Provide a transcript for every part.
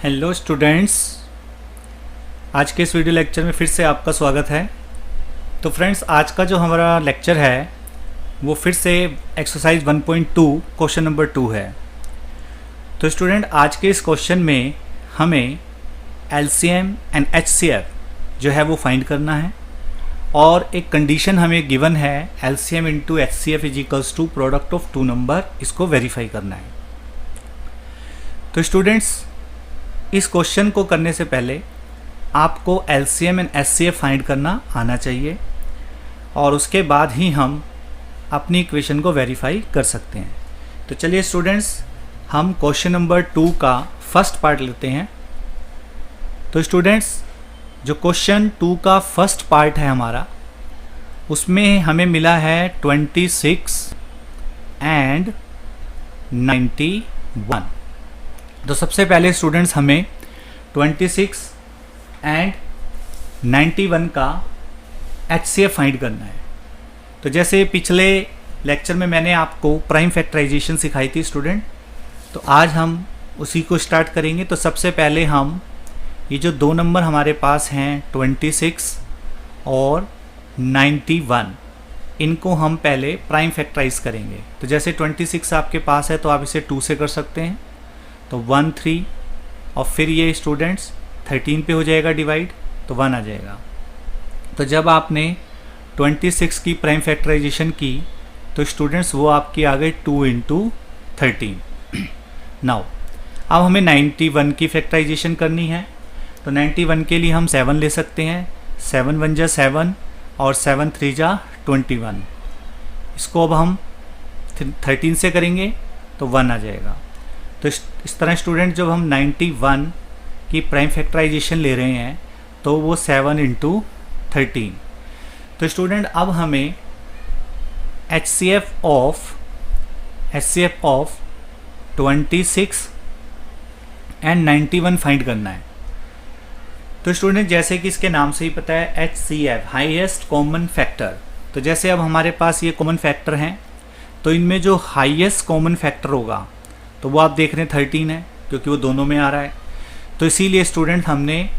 Hello students, आज के इस वीडियो लेक्चर में फिर से आपका स्वागत है। तो फ्रेंड्स, आज का जो हमारा लेक्चर है वो फिर से एक्सरसाइज 1.2 क्वेश्चन नंबर 2 है। तो स्टूडेंट, आज के इस क्वेश्चन में हमें एलसीएम एंड एचसीएफ जो है वो फाइंड करना है और एक कंडीशन हमें गिवन है LCM into HCF is equals to product of two number, इसको वेरीफाई करना है। तो स्टूडेंट्स, इस क्वेश्चन को करने से पहले आपको एलसीएम एंड एचसीएफ फाइंड करना आना चाहिए और उसके बाद ही हम अपनी इक्वेशन को वेरीफाई कर सकते हैं। तो चलिए स्टूडेंट्स, हम क्वेश्चन नंबर 2 का फर्स्ट पार्ट लेते हैं। तो स्टूडेंट्स, जो क्वेश्चन 2 का फर्स्ट पार्ट है हमारा, उसमें हमें मिला है 26 एंड 91। तो सबसे पहले स्टूडेंट्स हमें 26 एंड 91 का एचसीएफ फाइंड करना है। तो जैसे पिछले लेक्चर में मैंने आपको प्राइम फैक्टराइजेशन सिखाई थी स्टूडेंट, तो आज हम उसी को स्टार्ट करेंगे। तो सबसे पहले हम ये जो दो नंबर हमारे पास हैं 26 और 91, इनको हम पहले प्राइम फैक्टराइज करेंगे। तो जैसे 26 आपके पास है तो आप इसे 2 से कर सकते हैं, तो 1 3 और फिर ये स्टूडेंट्स 13 पे हो जाएगा डिवाइड, तो 1 आ जाएगा। तो जब आपने 26 की प्राइम फैक्टराइजेशन की तो स्टूडेंट्स वो आपकी आ गई 2 इंटू 13। नाउ अब हमें 91 की फैक्टराइजेशन करनी है। तो 91 के लिए हम 7 ले सकते हैं, 7 1 जा 7 और 7 3 जा 21। इसको अब हम 13 से करेंगे तो 1 आ जाएगा। तो इस तरह स्टूडेंट जब हम 91 की प्राइम फैक्टराइजेशन ले रहे हैं तो वो 7 इंटू 13। तो स्टूडेंट अब हमें एचसीएफ ऑफ 26 एंड 91 फाइंड करना है। तो स्टूडेंट, जैसे कि इसके नाम से ही पता है, एचसीएफ हाईएस्ट कॉमन फैक्टर। तो जैसे अब हमारे पास ये कॉमन फैक्टर हैं, तो इनमें जो हाईएस्ट कॉमन फैक्टर होगा तो वो आप देख रहे हैं 13 है, क्योंकि वो दोनों में आ रहा है। तो इसीलिए स्टूडेंट हमने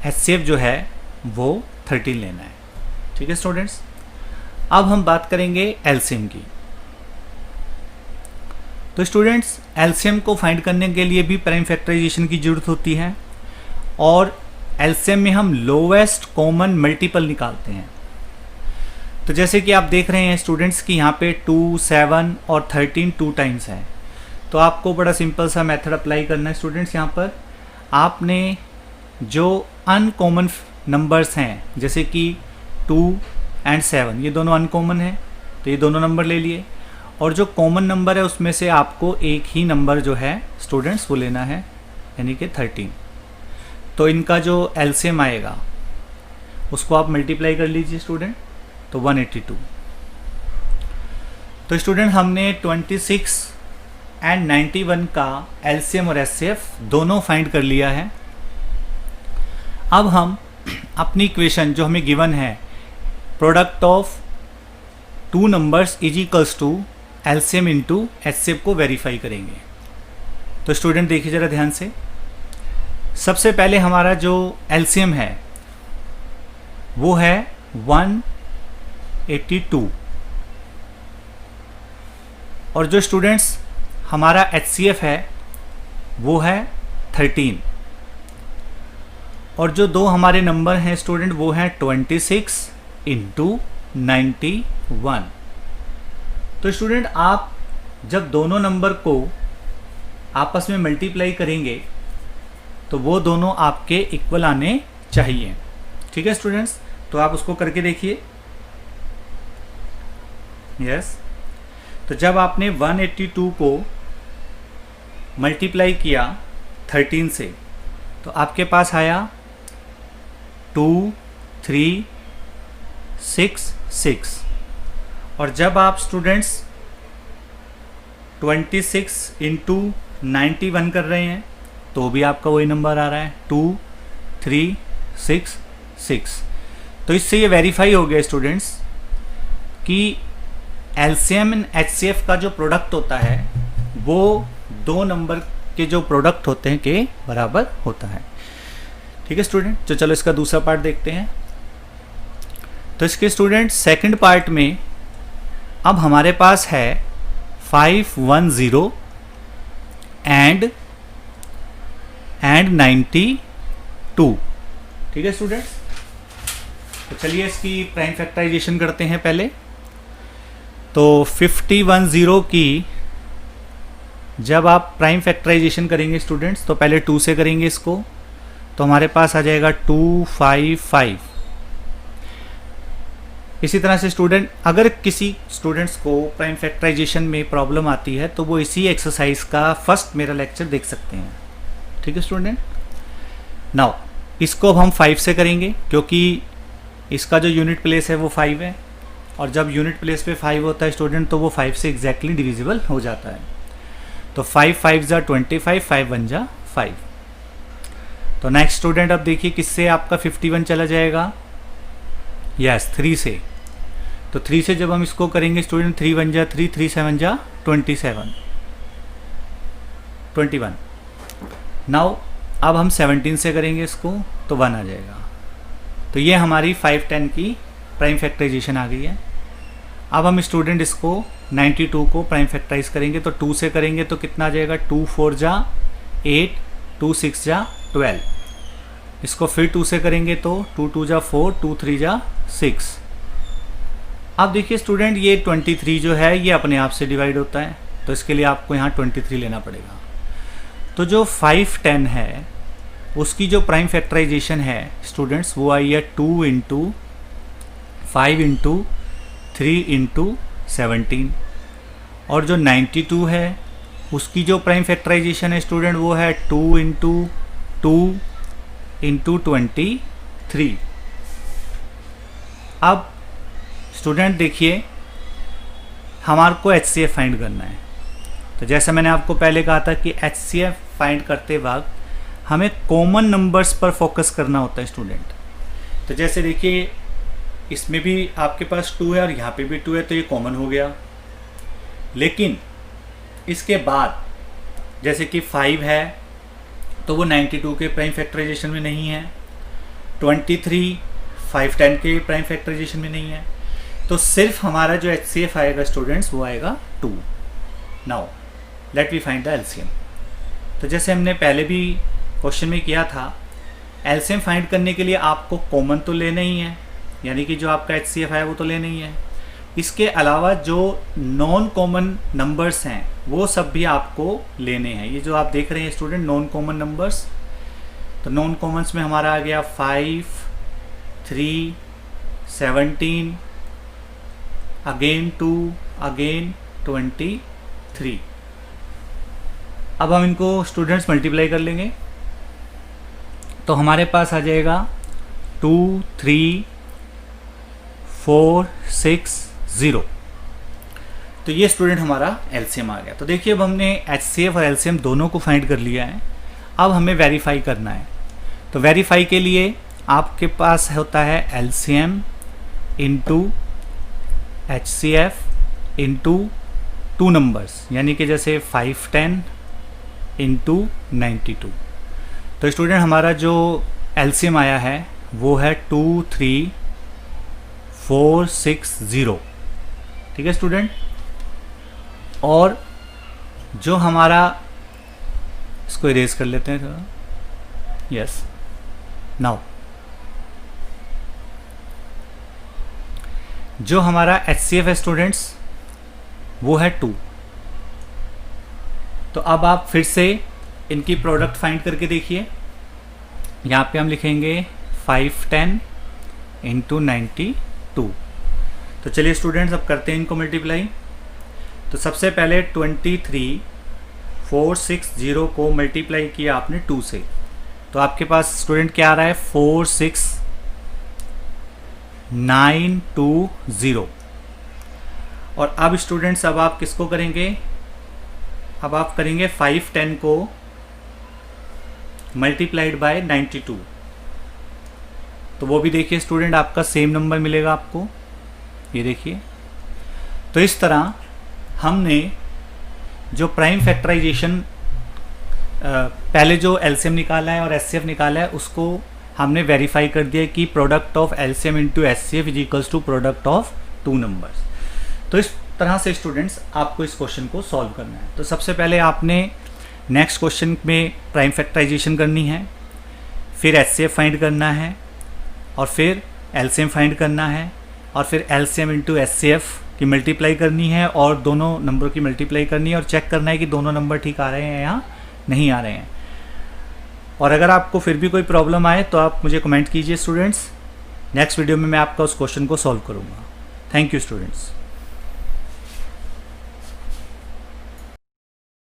एचसीएफ जो है वो 13 लेना है। ठीक है स्टूडेंट्स, अब हम बात करेंगे एलसीएम की। तो स्टूडेंट्स, एलसीएम को फाइंड करने के लिए भी प्राइम फैक्टराइजेशन की जरूरत होती है और एलसीएम में हम लोवेस्ट कॉमन मल्टीपल निकालते हैं। तो जैसे कि आप देख रहे हैं स्टूडेंट्स कि यहाँ पे 2 7 और 13 2 टाइम्स है। तो आपको बड़ा सिंपल सा मेथड अप्लाई करना है स्टूडेंट्स। यहाँ पर आपने जो अनकॉमन नंबर्स हैं, जैसे कि 2 एंड 7, ये दोनों अनकॉमन हैं, तो ये दोनों नंबर ले लिए, और जो कॉमन नंबर है उसमें से आपको एक ही नंबर जो है स्टूडेंट्स वो लेना है, यानी कि 13। तो इनका जो एलसीएम आएगा उसको आप मल्टीप्लाई कर लीजिए स्टूडेंट, तो 182। तो स्टूडेंट, हमने 26 एंड 91 का एलसीएम और एचसीएफ दोनों फाइंड कर लिया है। अब हम अपनी इक्वेशन जो हमें गिवन है, product of two numbers is equals to LCM into HCF को वेरीफाई करेंगे। तो स्टूडेंट देखिए ज़रा ध्यान से, सबसे पहले हमारा जो एलसीएम है वो है 182 और जो स्टूडेंट्स हमारा एचसीएफ है वो है 13 और जो दो हमारे नंबर हैं स्टूडेंट वो हैं 26 इंटू 91। तो स्टूडेंट, आप जब दोनों नंबर को आपस में मल्टीप्लाई करेंगे तो वो दोनों आपके इक्वल आने चाहिए। ठीक है स्टूडेंट्स, तो आप उसको करके देखिए। यस, तो जब आपने 182 को मल्टीप्लाई किया 13 से तो आपके पास आया 2 3 6 6। और जब आप स्टूडेंट्स 26 इंटू 91 कर रहे हैं तो भी आपका वही नंबर आ रहा है 2 3 6 6। तो इससे ये वेरीफाई हो गया स्टूडेंट्स कि एलसीएम एंड एचसीएफ का जो प्रोडक्ट होता है वो दो नंबर इनके जो प्रोडक्ट होते हैं के बराबर होता है। ठीक है स्टूडेंट, तो चलो इसका दूसरा पार्ट देखते हैं। तो इसके स्टूडेंट सेकंड पार्ट में अब हमारे पास है 510 एंड 92। ठीक है स्टूडेंट्स, तो चलिए इसकी प्राइम फैक्टराइजेशन करते हैं पहले। तो 510 की जब आप प्राइम फैक्टराइजेशन करेंगे स्टूडेंट्स, तो पहले 2 से करेंगे इसको, तो हमारे पास आ जाएगा 255। इसी तरह से स्टूडेंट, अगर किसी स्टूडेंट्स को प्राइम फैक्टराइजेशन में प्रॉब्लम आती है तो वो इसी एक्सरसाइज का फर्स्ट मेरा लेक्चर देख सकते हैं। ठीक है स्टूडेंट, नाउ इसको अब हम 5 से करेंगे, क्योंकि इसका जो यूनिट प्लेस है वो 5 है, और जब यूनिट प्लेस पे 5 होता है स्टूडेंट तो वो 5 से एग्जैक्टली डिविजिबल हो जाता है। तो 5 5 जा 25, 5 1 जा 5। तो नेक्स्ट स्टूडेंट अब देखिए किससे आपका 51 चला जाएगा, यस 3 से। तो 3 से जब हम इसको करेंगे स्टूडेंट, 3 1 जा 3, 3 7 जा 21। नाउ अब हम 17 से करेंगे इसको, तो 1 आ जाएगा। तो ये हमारी 510 की प्राइम फैक्टराइजेशन आ गई है। अब हम स्टूडेंट इसको 92 को प्राइम फैक्टराइज करेंगे, तो 2 से करेंगे तो कितना आ जाएगा, 2 4 जा 8, 2 6 जा 12। इसको फिर 2 से करेंगे तो 2 2 जा 4, 2 3 जा 6। अब देखिए स्टूडेंट, ये 23 जो है ये अपने आप से डिवाइड होता है, तो इसके लिए आपको यहाँ 23 लेना पड़ेगा। तो जो 510 है उसकी जो प्राइम फैक्टराइजेशन है स्टूडेंट्स वो आई है 2 इंटू 5 इंटू 3 इंटू 17। और जो 92 है उसकी जो प्राइम फैक्टराइजेशन है स्टूडेंट वो है 2 इंटू 2 इंटू 23। अब स्टूडेंट देखिए, हमारे को HCF फाइंड करना है। तो जैसा मैंने आपको पहले कहा था कि HCF फाइंड करते वक्त हमें कॉमन नंबर्स पर फोकस करना होता है स्टूडेंट। तो जैसे देखिए, इसमें भी आपके पास 2 है और यहाँ पे भी 2 है, तो ये कॉमन हो गया। लेकिन इसके बाद जैसे कि 5 है तो वो 92 के प्राइम फैक्टराइजेशन में नहीं है, 23 510 के प्राइम फैक्टराइजेशन में नहीं है, तो सिर्फ हमारा जो HCF आएगा स्टूडेंट्स वो आएगा 2। Now let we find the LCM. तो जैसे हमने पहले भी क्वेश्चन में किया था, एलसीएम फाइंड करने के लिए आपको कॉमन तो लेना ही है, यानी कि जो आपका HCF है वो तो लेना ही है। इसके अलावा जो नॉन कॉमन नंबर्स हैं वो सब भी आपको लेने हैं। ये जो आप देख रहे हैं स्टूडेंट नॉन कॉमन नंबर्स, तो नॉन कॉमन्स में हमारा आ गया 5 3 17, अगेन 2, अगेन 23। अब हम इनको स्टूडेंट्स मल्टीप्लाई कर लेंगे, तो हमारे पास आ जाएगा 2 3 4 6 0। तो ये स्टूडेंट हमारा एलसीएम आ गया। तो देखिए अब हमने HCF और एलसीएम दोनों को फाइंड कर लिया है। अब हमें वेरीफाई करना है। तो वेरीफाई के लिए आपके पास होता है LCM into HCF into 2 numbers, यानी कि जैसे 510 इंटू 92। तो स्टूडेंट हमारा जो एलसीएम आया है वो है 2 3 4 6 0। ठीक है स्टूडेंट, और जो हमारा, इसको इरेज कर लेते हैं थोड़ा, यस। नाउ जो हमारा HCF है स्टूडेंट्स वो है 2। तो अब आप फिर से इनकी प्रोडक्ट फाइंड करके देखिए। यहाँ पे हम लिखेंगे 510 इंटू 92। तो चलिए स्टूडेंट्स अब करते हैं इनको मल्टीप्लाई। तो सबसे पहले 23 4 6 0 को मल्टीप्लाई किया आपने 2 से, तो आपके पास स्टूडेंट क्या आ रहा है 4 6 9 2 0। और अब स्टूडेंट्स अब आप किसको करेंगे, अब आप करेंगे 510 को मल्टीप्लाइड बाय 92। तो वो भी देखिए स्टूडेंट आपका सेम नंबर मिलेगा आपको, ये देखिए। तो इस तरह हमने जो प्राइम फैक्टराइजेशन पहले जो एलसीएम निकाला है और एचसीएफ निकाला है उसको हमने वेरीफाई कर दिया कि product of LCM into HCF is equals to product of two numbers. तो इस तरह से स्टूडेंट्स आपको इस क्वेश्चन को सॉल्व करना है। तो सबसे पहले आपने नेक्स्ट क्वेश्चन में प्राइम फैक्टराइजेशन करनी है, फिर एचसीएफ फाइंड करना है, और फिर एलसीएम फाइंड करना है, और फिर एलसीएम इंटू एचसीएफ की मल्टीप्लाई करनी है और दोनों नंबर की मल्टीप्लाई करनी है और चेक करना है कि दोनों नंबर ठीक आ रहे हैं या नहीं आ रहे हैं। और अगर आपको फिर भी कोई प्रॉब्लम आए तो आप मुझे कमेंट कीजिए स्टूडेंट्स। नेक्स्ट वीडियो में मैं आपका उस क्वेश्चन को सॉल्व करूँगा। Thank you students.